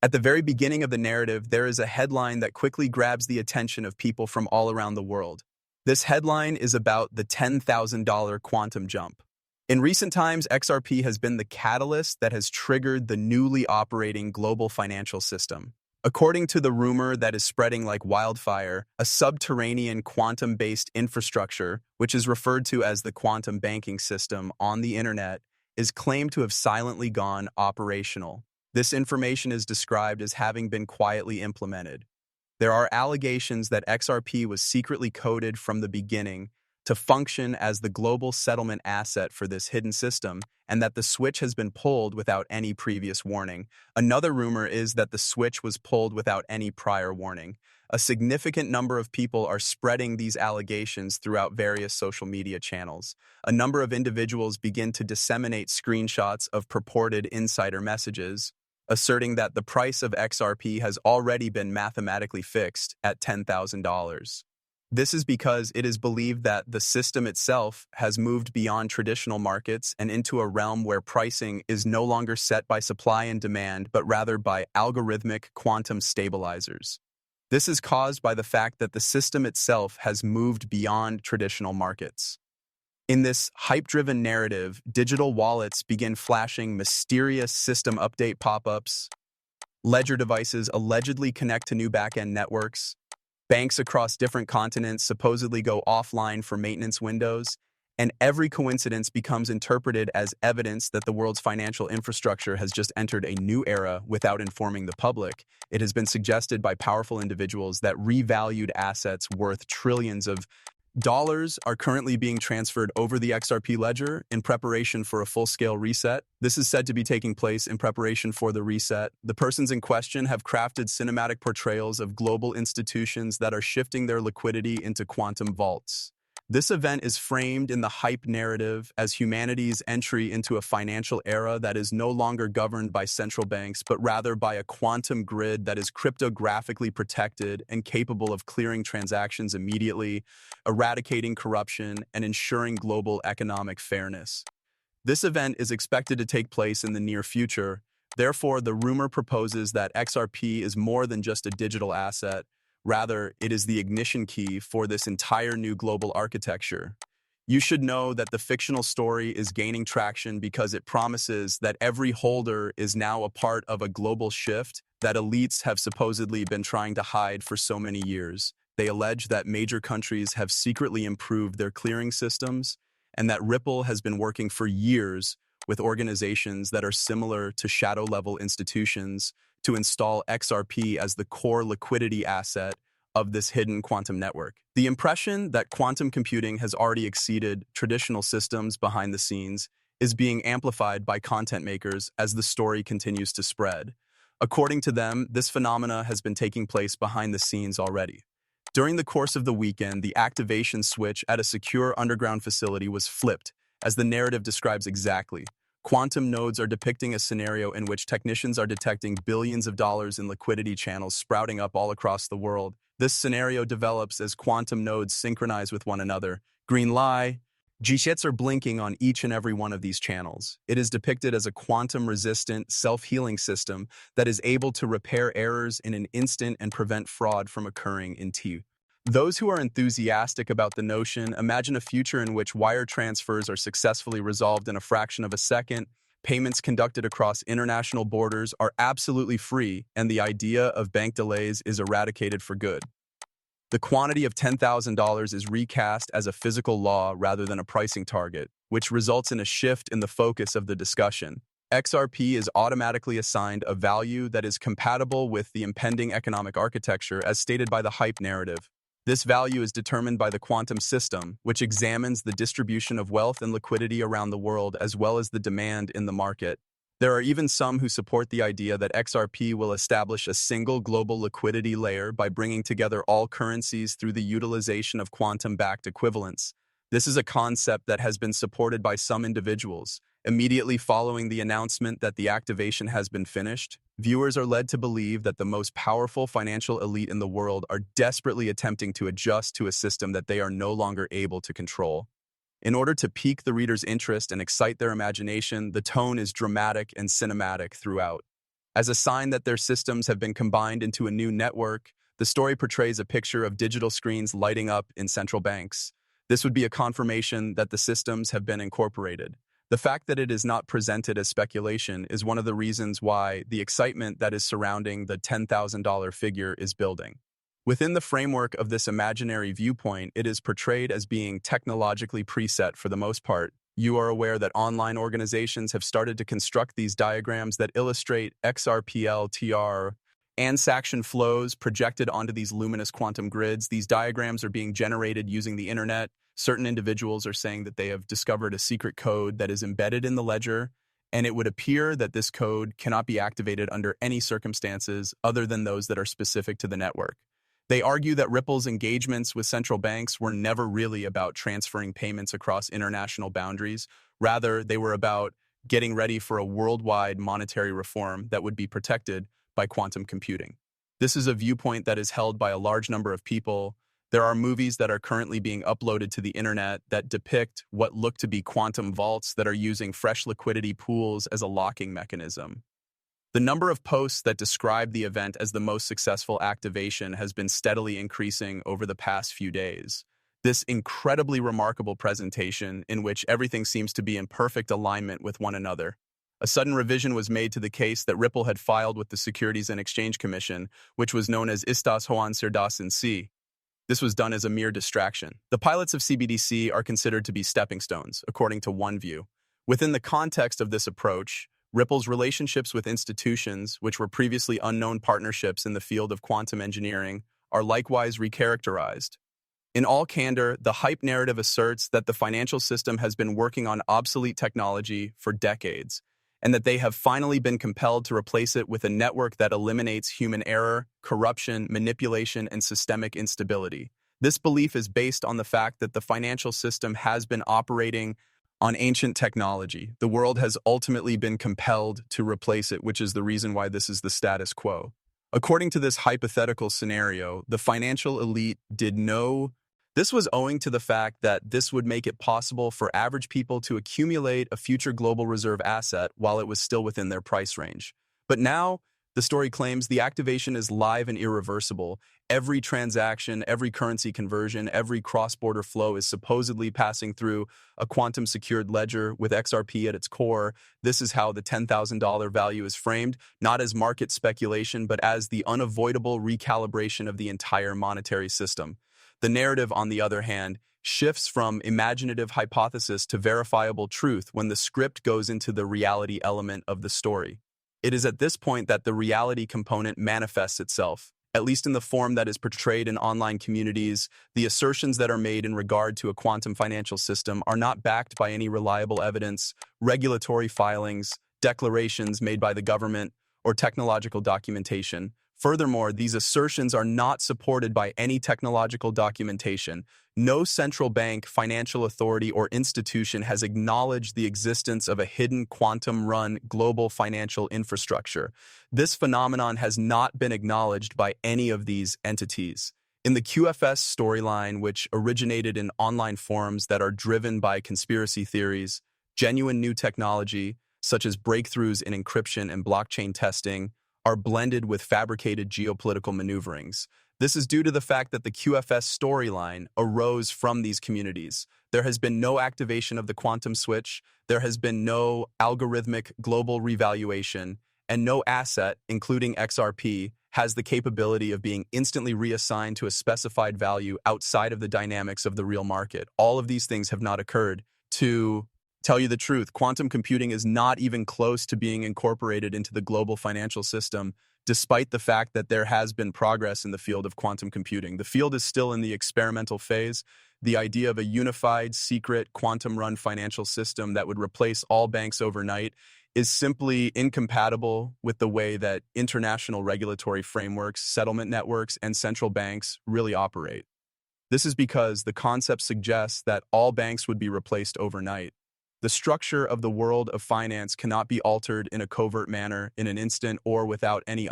At the very beginning of the narrative, there is a headline that quickly grabs the attention of people from all around the world. This headline is about the $10,000 quantum jump. In recent times, XRP has been the catalyst that has triggered the newly operating global financial system. According to the rumor that is spreading like wildfire, a subterranean quantum-based infrastructure, which is referred to as the quantum banking system on the internet, is claimed to have silently gone operational. This information is described as having been quietly implemented. There are allegations that XRP was secretly coded from the beginning to function as the global settlement asset for this hidden system, and that the switch has been pulled without any previous warning. Another rumor is that the switch was pulled without any prior warning. A significant number of people are spreading these allegations throughout various social media channels. A number of individuals begin to disseminate screenshots of purported insider messages, asserting that the price of XRP has already been mathematically fixed at $10,000. This is because it is believed that the system itself has moved beyond traditional markets and into a realm where pricing is no longer set by supply and demand, but rather by algorithmic quantum stabilizers. This is caused by the fact that the system itself has moved beyond traditional markets. In this hype-driven narrative, digital wallets begin flashing mysterious system update pop-ups, ledger devices allegedly connect to new back-end networks, banks across different continents supposedly go offline for maintenance windows, and every coincidence becomes interpreted as evidence that the world's financial infrastructure has just entered a new era without informing the public. It has been suggested by powerful individuals that revalued assets worth trillions of dollars are currently being transferred over the XRP ledger in preparation for a full-scale reset. This is said to be taking place in preparation for the reset. The persons in question have crafted cinematic portrayals of global institutions that are shifting their liquidity into quantum vaults. This event is framed in the hype narrative as humanity's entry into a financial era that is no longer governed by central banks, but rather by a quantum grid that is cryptographically protected and capable of clearing transactions immediately, eradicating corruption, and ensuring global economic fairness. This event is expected to take place in the near future. Therefore, the rumor proposes that XRP is more than just a digital asset. Rather, it is the ignition key for this entire new global architecture. You should know that the fictional story is gaining traction because it promises that every holder is now a part of a global shift that elites have supposedly been trying to hide for so many years. They allege that major countries have secretly improved their clearing systems, and that Ripple has been working for years with organizations that are similar to shadow-level institutions to install XRP as the core liquidity asset of this hidden quantum network. The impression that quantum computing has already exceeded traditional systems behind the scenes is being amplified by content makers as the story continues to spread. According to them, this phenomena has been taking place behind the scenes already. During the course of the weekend, the activation switch at a secure underground facility was flipped, as the narrative describes exactly. Quantum nodes are depicting a scenario in which technicians are detecting billions of dollars in liquidity channels sprouting up all across the world. This scenario develops as quantum nodes synchronize with one another. Green light, G-shits are blinking on each and every one of these channels. It is depicted as a quantum-resistant, self-healing system that is able to repair errors in an instant and prevent fraud from occurring in T. Those who are enthusiastic about the notion imagine a future in which wire transfers are successfully resolved in a fraction of a second, payments conducted across international borders are absolutely free, and the idea of bank delays is eradicated for good. The quantity of $10,000 is recast as a physical law rather than a pricing target, which results in a shift in the focus of the discussion. XRP is automatically assigned a value that is compatible with the impending economic architecture as stated by the hype narrative. This value is determined by the quantum system, which examines the distribution of wealth and liquidity around the world as well as the demand in the market. There are even some who support the idea that XRP will establish a single global liquidity layer by bringing together all currencies through the utilization of quantum-backed equivalents. This is a concept that has been supported by some individuals. Immediately following the announcement that the activation has been finished, viewers are led to believe that the most powerful financial elite in the world are desperately attempting to adjust to a system that they are no longer able to control. In order to pique the reader's interest and excite their imagination, the tone is dramatic and cinematic throughout. As a sign that their systems have been combined into a new network, the story portrays a picture of digital screens lighting up in central banks. This would be a confirmation that the systems have been incorporated. The fact that it is not presented as speculation is one of the reasons why the excitement that is surrounding the $10,000 figure is building. Within the framework of this imaginary viewpoint, it is portrayed as being technologically preset for the most part. You are aware that online organizations have started to construct these diagrams that illustrate XRPL, transaction flows projected onto these luminous quantum grids. These diagrams are being generated using the internet. Certain individuals are saying that they have discovered a secret code that is embedded in the ledger, and it would appear that this code cannot be activated under any circumstances other than those that are specific to the network. They argue that Ripple's engagements with central banks were never really about transferring payments across international boundaries. Rather, they were about getting ready for a worldwide monetary reform that would be protected by quantum computing. This is a viewpoint that is held by a large number of people. There are movies that are currently being uploaded to the internet that depict what look to be quantum vaults that are using fresh liquidity pools as a locking mechanism. The number of posts that describe the event as the most successful activation has been steadily increasing over the past few days. This incredibly remarkable presentation, in which everything seems to be in perfect alignment with one another. A sudden revision was made to the case that Ripple had filed with the Securities and Exchange Commission, which was known as Estas Hoan Sirdasan C. This was done as a mere distraction. The pilots of CBDC are considered to be stepping stones, according to one view. Within the context of this approach, Ripple's relationships with institutions, which were previously unknown partnerships in the field of quantum engineering, are likewise recharacterized. In all candor, the hype narrative asserts that the financial system has been working on obsolete technology for decades, and that they have finally been compelled to replace it with a network that eliminates human error, corruption, manipulation, and systemic instability. This belief is based on the fact that the financial system has been operating on ancient technology. The world has ultimately been compelled to replace it, which is the reason why this is the status quo. According to this hypothetical scenario, the financial elite did no. This was owing to the fact that this would make it possible for average people to accumulate a future global reserve asset while it was still within their price range. But now, the story claims the activation is live and irreversible. Every transaction, every currency conversion, every cross-border flow is supposedly passing through a quantum-secured ledger with XRP at its core. This is how the $10,000 value is framed, not as market speculation, but as the unavoidable recalibration of the entire monetary system. The narrative, on the other hand, shifts from imaginative hypothesis to verifiable truth when the script goes into the reality element of the story. It is at this point that the reality component manifests itself, at least in the form that is portrayed in online communities. The assertions that are made in regard to a quantum financial system are not backed by any reliable evidence, regulatory filings, declarations made by the government, or technological documentation. Furthermore, these assertions are not supported by any technological documentation. No central bank, financial authority, or institution has acknowledged the existence of a hidden quantum-run global financial infrastructure. This phenomenon has not been acknowledged by any of these entities. In the QFS storyline, which originated in online forums that are driven by conspiracy theories, genuine new technology, such as breakthroughs in encryption and blockchain testing, are blended with fabricated geopolitical maneuverings. This is due to the fact that the QFS storyline arose from these communities. There has been no activation of the quantum switch, there has been no algorithmic global revaluation, and no asset, including XRP, has the capability of being instantly reassigned to a specified value outside of the dynamics of the real market. All of these things have not occurred. To tell you the truth, quantum computing is not even close to being incorporated into the global financial system, despite the fact that there has been progress in the field of quantum computing. The field is still in the experimental phase. The idea of a unified, secret, quantum-run financial system that would replace all banks overnight is simply incompatible with the way that international regulatory frameworks, settlement networks, and central banks really operate. This is because the concept suggests that all banks would be replaced overnight. The structure of the world of finance cannot be altered in a covert manner in an instant or without any